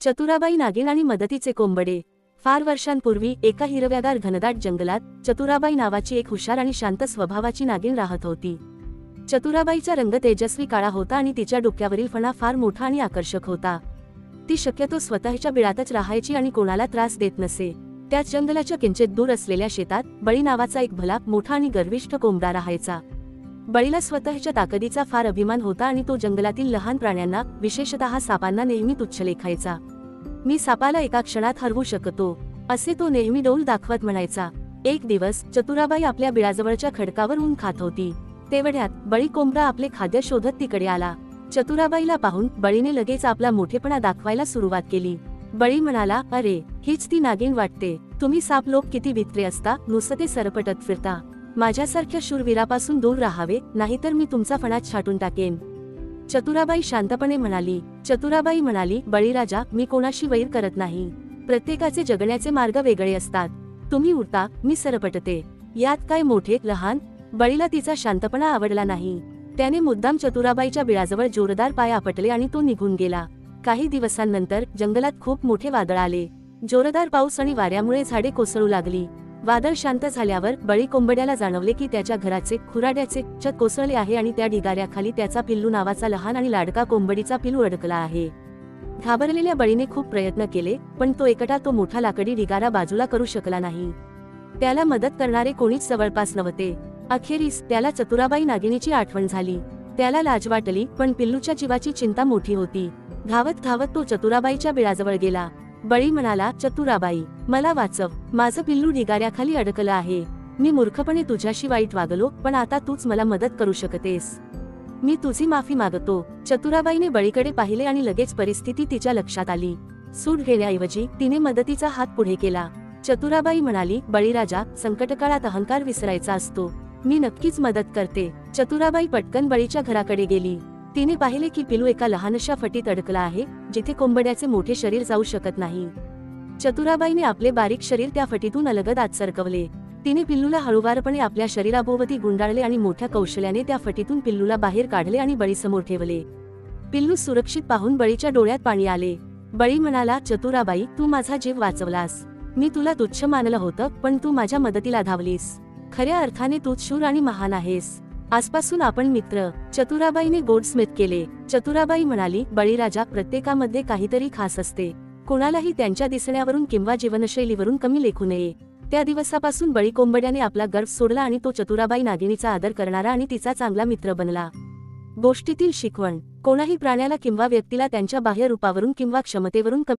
चतुराबाई नागिन आणि मदतीचे कोंबडे. फार वर्षांपूर्वी एका हिरव्यागार घनदाट जंगलात चतुराबाई नावाची एक हुशार आणि शांत स्वभावाची नागिन राहत होती. चतुराबाईचा रंग तेजस्वी काळा होता आणि तिच्या डोक्यावरील फणा फार मोठा आणि आकर्षक होता. ती शक्यतो स्वतःच्या बिळातच राहायची आणि कोणाला त्रास देत नसे. त्याच जंगलाच्या किंचित दूर असलेल्या शेतात बळी नावाचा एक भला मोठा आणि गर्विष्ठ कोंबडा राहायचा. बळीला स्वतःच्या ताकदीचा फार अभिमान होता आणि तो जंगलातील लहान प्राण्यांना, विशेषतः सापांना नेहमी तुच्छ लेखायचा. मी सापाला एका क्षणात हरवू शकतो, असे तो नेहमी डौल दाखवत म्हणायचा. एक दिवस चतुराबाई आपल्या बिळाजवळच्या खडकावर ऊन खात होती. तेवढ्यात बळी कोंबडा आपले खाद्य शोधत तिकडे आला. चतुराबाईला पाहून बळीने लगेच आपला मोठेपणा दाखवायला सुरुवात केली. बळी म्हणाला, अरे, हीच ती नागिन वाटते. तुम्ही साप लोक किती भित्रे असता, नुसते सरपटत फिरता. माझ्यासारख्या शूरवीरापासून दूर राहावे, नाहीतर मी तुमचा फणा छाटून टाकेन. चतुराबाई शांतपणे म्हणाली. चतुराबाई म्हणाली, बळीराजा, मी कोणाशी वैर करत नाही. प्रत्येकाचे जगण्याचे मार्ग वेगळे असतात. तुम्ही उडता, मी सरपटते. यात काय मोठे लहान? बळीला तिचा शांतपणा आवडला नाही. त्याने मुद्दाम चतुराबाईच्या बिळाजवळ जोरदार पाय आपटले आणि तो निघून गेला. काही दिवसांनंतर जंगलात खूप मोठे वादळ आले. जोरदार पाऊस आणि वाऱ्यामुळे झाडे कोसळू लागली. वादळ शांत झाल्यावर बळी कोंबड्याला जाणवले की त्याच्या घराचे, खुराड्याचे छत कोसळले आहे आणि त्या ढिगाऱ्याखाली त्याचा पिल्लू नावाचा लहान आणि लाडका कोंबडीचा पिल्लू अडकला आहे. घाबरलेल्या बळीने खूप प्रयत्न केले, पण तो एकटा तो मोठा लाकडी ढिगारा बाजूला करू शकला नाही. त्याला मदत करणारे कोणीच जवळपास नव्हते. अखेरीस त्याला चतुराबाई नागिनीची आठवण झाली. त्याला लाज वाटली, पण पिल्लूच्या जीवाची चिंता मोठी होती. धावत धावत तो चतुराबाईच्या बिळाजवळ गेला. बळी म्हणाला, चतुराबाई, मला वाचव. माझं पिल्लू ढिगाऱ्याखाली अडकलं आहे. मी मूर्खपणे तुझ्याशी वाईट वागलो, पण आता तूच मला मदत करू शकतेस. मी तुझी माफी मागतो. चतुराबाईने बळीकडे पाहिले आणि लगेच परिस्थिती तिच्या लक्षात आली. सूट घेण्याऐवजी तिने मदतीचा हात पुढे केला. चतुराबाई म्हणाली, बळीराजा, संकटकाळात अहंकार विसरायचा असतो. मी नक्कीच मदत करते. चतुराबाई पटकन बळीच्या घराकडे गेली. तिने पाहिले की पिलू एका लहानशा फटीत अडकला आहे, जिथे कोंबड्याचे मोठे शरीर जाऊ शकत नाही. चतुराबाईने आपले बारीक शरीर त्या फटीतून अलगद आत सरकवले. तिने पिल्लूला हळूवारपणे आपल्या शरीराभोवती गुंडाळले आणि मोठ्या कौशल्याने त्या फटीतून पिल्लूला बाहेर काढले आणि बळीसमोर ठेवले. पिल्लू सुरक्षित पाहून बळीच्या डोळ्यात पाणी आले. बळी म्हणाला, चतुराबाई, तू माझा जीव वाचवलास. मी तुला तुच्छ मानलं होतं, पण तू माझ्या मदतीला धावलीस. खऱ्या अर्थाने तूच शूर आणि महान आहेस. आजपासून आपण मित्र. चतुराबाईने गोड स्मित केले. चतुराबाई म्हणाली, बळीराजा, प्रत्येकामध्ये काहीतरी खास असते. कोणालाही त्यांच्या दिसण्यावरून किंवा जीवनशैलीवरून कमी लेखू नये. त्या दिवसापासून बळी कोंबड्याने आपला गर्व सोडला आणि तो चतुराबाई नागिनीचा आदर करणारा आणि तिचा चांगला मित्र बनला. गोष्टीतील शिकवण: कोणाही प्राण्याला किंवा व्यक्तीला त्यांच्या बाह्य रूपावरून किंवा क्षमतेवरून